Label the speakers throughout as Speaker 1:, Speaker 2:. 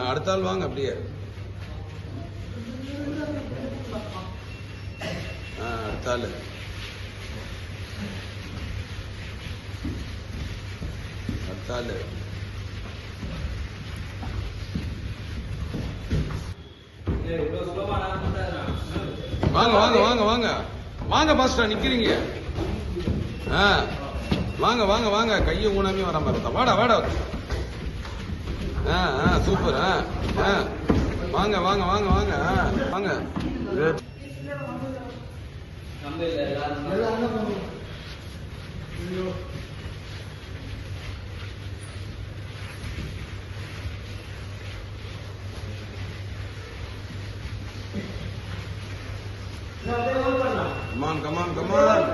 Speaker 1: அடுத்த ஆள் வாங்க அப்படியே. அடுத்த ஆள் வாங்க வாங்க வாங்க வாங்க வாங்க பாஸ்டா நிக்கிறீங்க. வாங்க வாங்க வாங்க கையை ஊனாமே வர மாதிரி வாடா வாடா. சூப்பர். வாங்க வாங்க வாங்க வாங்க வாங்க. Come on come on come on.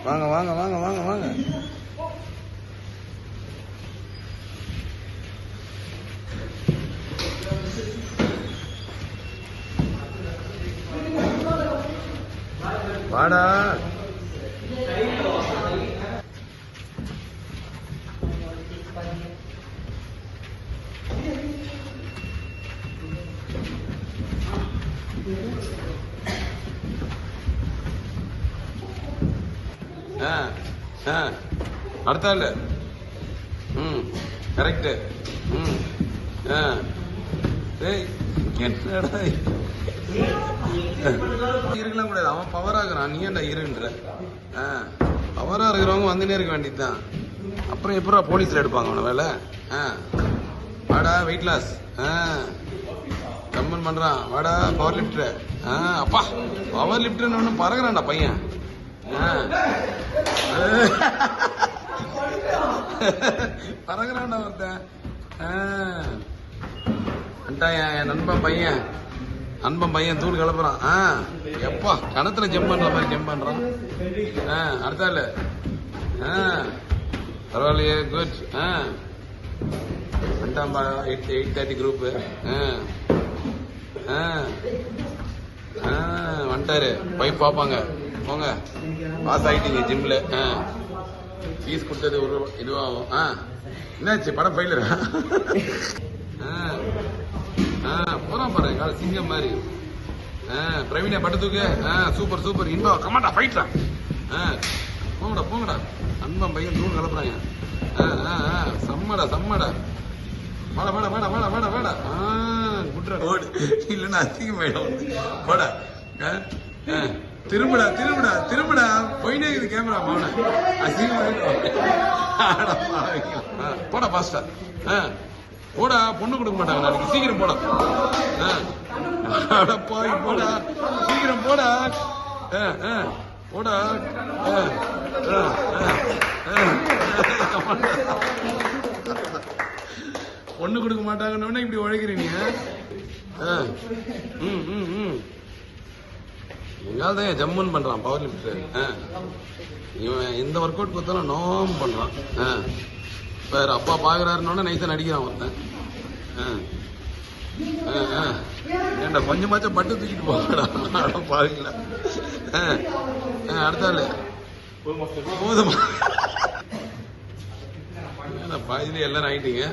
Speaker 1: வாங்க வாங்க வாங்க வாங்க வாங்க. வாடா. அடுத்த ஆளு. கரெக்ட். என்னடா இருக்கலாம் கூடாது. அவன் பவரா இருக்கிறான், நீ ஏன்டா இருன்ற. பவரா இருக்கிறவங்க வந்துட்டே இருக்க வேண்டியதுதான். அப்புறம் எப்படா போலீஸ்ல எடுப்பாங்க அவன வேலை. வாடா வெயிட் லாஸ். கம்மன் பண்றான். வாடா பவர் லிப்டர். அப்பா பவர் லிப்டர்னு ஒண்ணு பறகுறான்டா பையன். பறகுறான்டா ஒருத்தன். என் நண்பன் பையன் தூள் கிளப்புறான். எப்பா கணத்துல ஜம்ப் பண்ற மாதிரி ஜம்ப் பண்றான். அடுத்தால பரவாயில்லையே குட். 8:30 குரூப் வந்துட்டாரு. பைப் பார்ப்பாங்க. போங்க பாஸ் ஆகிட்டீங்க ஜிம்ல. ஃபீஸ் கொடுத்தது ஒரு இதுவாகும். என்னாச்சு படம் ஃபெயிலரா? போறான் பாரு கால சிங்கம் மாதிரி. பிரவீனா பட்டு தூக்கு. Super super. இன்பா கமாண்டா ஃபைட்ரா. போங்கடா போங்கடா. அன்பம் பையன் தூள் கலப்புறாங்க. செம்மடா. வாடா வாடா வாடா வாடா வாடா வாடா. குட்ரா ஓடு இல்லைன்னா அதிகமாயிடும். வாடா. திரும்படா போயிட்டே இருக்குது கேமரா. மௌன அசிங்கமாயிடும். போடா பாஸ்டா. போடா பொண்ணு கொடுக்க மாட்டாங்க நாளைக்கு. சீக்கிரம் போடா. போய் போடா சீக்கிரம் போடா. போடா. பொண்ணு கொடுக்க மாட்டாங்கன்னு இப்படி உழைக்கிறீங்க. எங்கால்தான் ஜம்முன்னு பண்றான் பவர் லிப்டர். இவன் எந்த ஒர்க் அவுட் பார்த்தாலும் நோம் பண்றான். வேற அப்பா பாக்குறாருன்னு நைசா நடிக்கிறான் ஒருத்தன். ஏண்டா கொஞ்சமாச்சும் பட்டு தூக்கிட்டு போகடா பாருங்களா. அடுத்தால போதுமா பாதியில எல்லாரும் ஆயிட்டீங்க.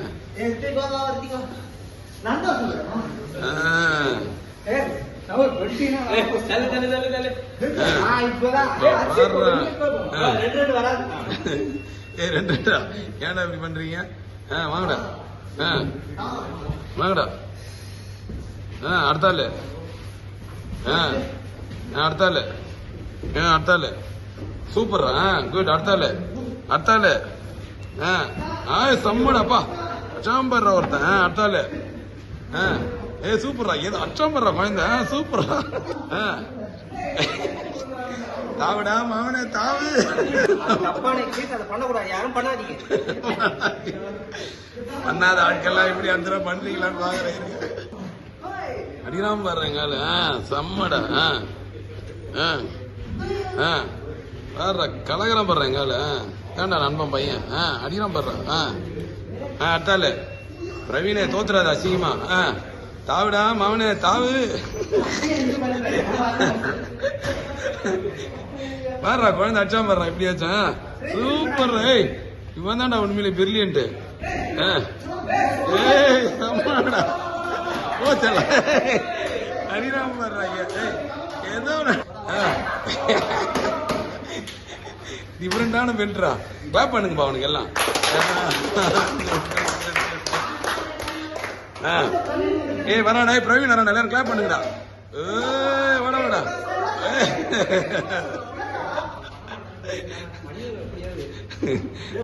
Speaker 1: ரெண்டு ஏன்டா இப்படி பண்றீங்க? வாங்கடா வாங்கடா. அடுத்தால அடுத்தால சூப்பர். குட். அடுத்தால செம்மடாப்பா. அச்சாம்பர்றா ஒருத்தன். அடுத்தால சூப்பர்ரா. ஏதோ அச்சாம்பர்றா குழந்தை. சூப்பரா. தாவுடா மாவன தாவு. பண்ணாத ஆட்கள்லாம் இப்படி அந்த பண்றீங்களான்னு பாக்குறேன். அடிராம பாடுறேங்கால. செம்மடா. பாடுற கலகரம் பாடுறேங்கால. ஏண்டா நண்பன் பையன். அடிராம பாடுறான். அடுத்தால பிரவீனே தோத்துறாத அசிங்கமா. தாவுடா மாவனே தாவு. பாடுறா குழந்தை அடிச்சாம பாடுறான். இப்படியாச்சும் சூப்பர். இவன் தான்டா உண்மையிலே பிரில்லியன்ட். ஏய் அம்மாடா போச்சல ஹரிராம் வர்றாங்க ஏதோ டிஃபரெண்டான பெண்ட்ரா கிளாப் பண்ணுங்கப்பா அவனுக்கு எல்லாம் ஏய் வராடா பிரவீன் வராடா எல்லாரும் கிளாப் பண்ணுங்கடா ஏய் வாடா வாடா